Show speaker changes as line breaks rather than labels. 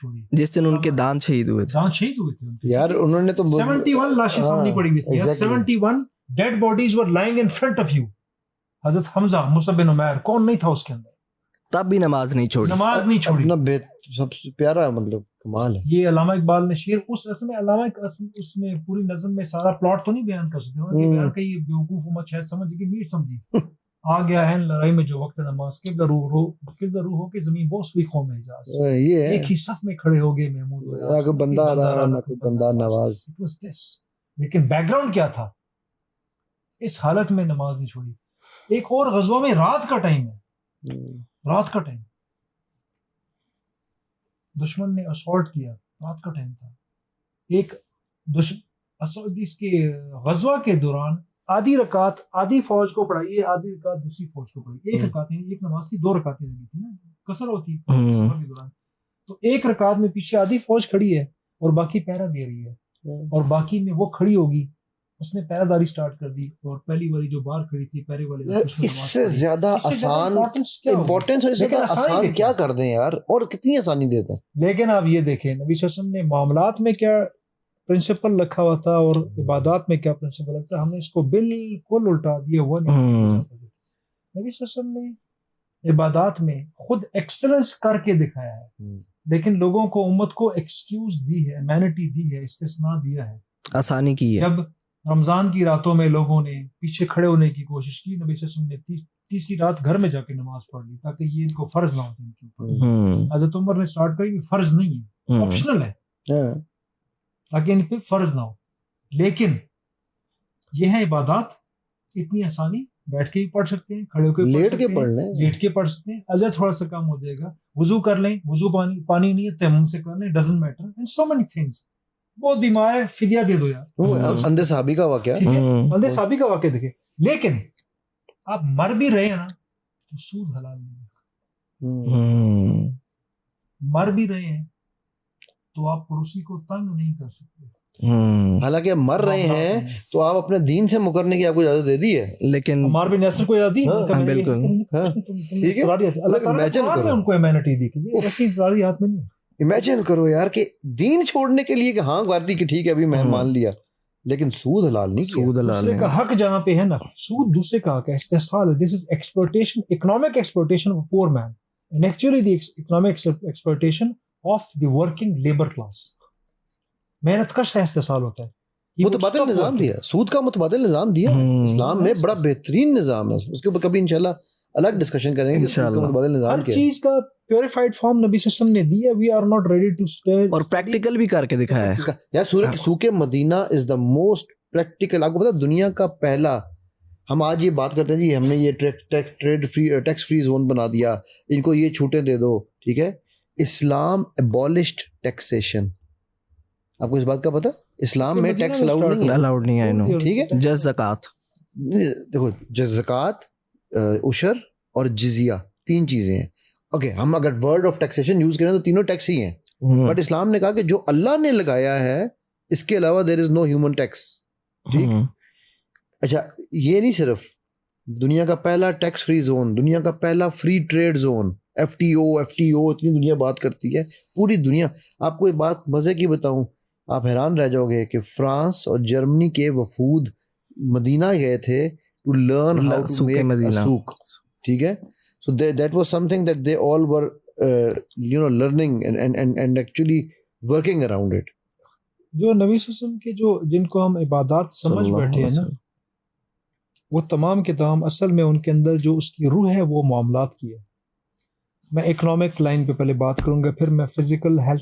ٹوڑی
جس دن ان کے دانت شہید ہوئے تھے.
دانت شہید ہوئے تھے
یار انہوں نے تو
71 لاشیں سامنے پڑی ہوئی تھی. 71 dead bodies were lying in front of you. حضرت حمزہ مصعب بن عمیر کون نہیں تھا اس کے اندر,
تب بھی نماز نہیں چھوڑی.
نماز نہیں چھوڑی.
اپنا سب سے پیارا مطلب کمال ہے.
یہ علامہ اقبال نے شعر اس میں علامہ اس میں پوری نظم میں سارا پلاٹ تو نہیں بیان کر سکتے. انہوں نے بیان کہ یہ بیوقوف امت شاید سمجھ کہ میٹ سمجھی آ گیا ہے لڑائی میں جو وقت نماز قبلہ روح ہو کہ زمین بہت سوئی قوم ہے حجاز.
یہ ہے
ایک ہی صف میں کھڑے ہو گئے محمود و یاس,
نہ کوئی بندہ رہا نہ کوئی بندہ نواز.
لیکن بیک گراؤنڈ کیا تھا, اس حالت میں نماز نہیں چھوڑی. ایک اور غزوہ میں رات کا ٹائم ہے, رات کا ٹائم, دشمن نے اسالٹ کیا, رات کا ٹائم تھا. ایک اس کے غزوہ کے دوران آدھی رکعت آدھی فوج کو پڑھائی, آدھی رکعت دوسری فوج کو پڑھائی. ایک رکعت ایک نماز تھی, 2 رکعتیں لگی تھی نا, قصر ہوتی سفر کے دوران. تو ایک رکعت میں پیچھے آدھی فوج کھڑی ہے اور باقی پہرا دے رہی ہے, اور باقی میں وہ کھڑی ہوگی, اس نے پہرا داری سٹارٹ کر دی, اور پہلی والی جو باہر کھڑی تھی پہرے والے
اس سے زیادہ آسان امپورٹنس اور اس سے زیادہ آسان کیا کر دیں یار, اور کتنی آسانی دیتے ہیں.
لیکن آپ یہ دیکھیں نبی صلی اللہ علیہ وسلم نے معاملات میں کیا پرنسپل رکھا ہوا تھا اور عبادات میں کیا پرنسپل رکھا تھا, ہم نے اس کو بالکل الٹا دیا ہوا. نبی صلی اللہ علیہ وسلم نے عبادات میں خود ایکسلنس کر کے دکھایا ہے, لیکن لوگوں کو امت کو ایکسکیوز دی ہے, امینٹی دی ہے, استثناء دیا ہے,
آسانی کی ہے.
جب رمضان کی راتوں میں لوگوں نے پیچھے کھڑے ہونے کی کوشش کی, نبی صلی اللہ علیہ وسلم نے تیسری رات گھر میں جا کے نماز پڑھ لی تاکہ یہ ان کو فرض نہ ہوتے ان کے اوپر. حضرت عمر نے سٹارٹ کری کہ فرض نہیں ہے, آپشنل ہے, تاکہ ان پہ فرض نہ ہو. لیکن یہ ہے عبادات, اتنی آسانی, بیٹھ کے ہی پڑھ سکتے ہیں, کھڑے ہو کے
لیٹ کے پڑھ لیں,
لیٹ کے پڑھ سکتے ہیں, اجر تھوڑا سا کم ہو جائے گا, وضو کر لیں, وضو پانی نہیں ہے تیمم سے کر لیں, doesn't matter, and so many things. بہت بیمار ہے, فدیہ دے دو یار.
اندھے صحابی کا واقعہ,
ٹھیک ہے, اندھے صحابی کا واقعہ دیکھیں. لیکن آپ مر بھی رہے ہیں نا تو سود حلال نہیں ہے. مر بھی رہے ہیں تو آپ پڑوسی کو تنگ نہیں کر سکتے.
حالانکہ مر رہے ہیں تو آپ اپنے دین سے مکرنے کی آپ کو اجازت دے دی ہے,
لیکن
عمار بن یاسر کو یاد دی,
بالکل
ٹھیک ہے.
اللہ تعالیٰ نے ان کو امینٹی دی کہ یہ ایسی ذاتی ہاتھ میں نہیں.
امیجن کرو یار کہ دین چھوڑنے کے لیے کہ ہاں غارتی کہ ٹھیک ہے ابھی میں مان لیا, لیکن سود حلال نہیں کیا.
سود حلال
دوسرے کا حق جہاں پہ ہے نا, سود دوسرے کا حق ہے, استحصال ہے. This is exploitation, economic exploitation of poor man, and actually the economic exploitation of the working labour class. محنت کش کا استحصال ہوتا ہے.
متبادل نظام دیا, سود کا متبادل نظام دیا اسلام میں, بڑا بہترین نظام ہے. اس کے اوپر کبھی انشاءاللہ الگ ڈسکشن کریں گے. متبادل نظام
ہر چیز کا پیوریفائڈ فارم نبی صلی اللہ علیہ وسلم نے دی ہے. We are not ready to stay,
اور پریکٹیکل بھی کر کے دکھایا ہے
یار. سوق Medina is the most practical. آپ کو پتا دنیا کا پہلا, ہم آج یہ بات کرتے ہیں جی ہم نے یہ trade free tax free zone بنا دیا, ان کو یہ چھوٹیں دے دو, ٹھیک ہے. اسلام ایبولشڈ ٹیکسیشن. آپ کو اس بات کا پتا, اسلام میں ٹیکس
الاؤڈ نہیں ہے,
ٹھیک ہے.
جس زکات,
دیکھو زکات, عشر اور جزیہ 3 چیزیں ہیں. اوکے, ہم اگر ورڈ آف ٹیکسیشن یوز کریں تو تینوں ٹیکس ہی ہیں, بٹ اسلام نے کہا کہ جو اللہ نے لگایا ہے اس کے علاوہ دیر از نو ہیومن ٹیکس. ٹھیک. اچھا, یہ نہیں صرف دنیا کا پہلا ٹیکس فری زون, دنیا کا پہلا فری ٹریڈ زون, FTO اتنی دنیا بات کرتی ہے, پوری دنیا. آپ کو ایک بات مزے کی بتاؤں, آپ حیران رہ جاؤ گے کہ فرانس اور جرمنی کے وفود مدینہ گئے تھے to learn how to make a سوق. ٹھیک ہے. So that was something that they all were learning and actually working around it.
جو نبی صلی اللہ علیہ وسلم کے جو جن کو ہم عبادات سمجھ بیٹھے ہیں نا, وہ تمام کے تمام اصل میں ان کے اندر جو اس کی روح ہے وہ معاملات کی ہے. میں اکنامک لائن پہ پہلے بات کروں گا, پھر میں فزیکل ہیلتھ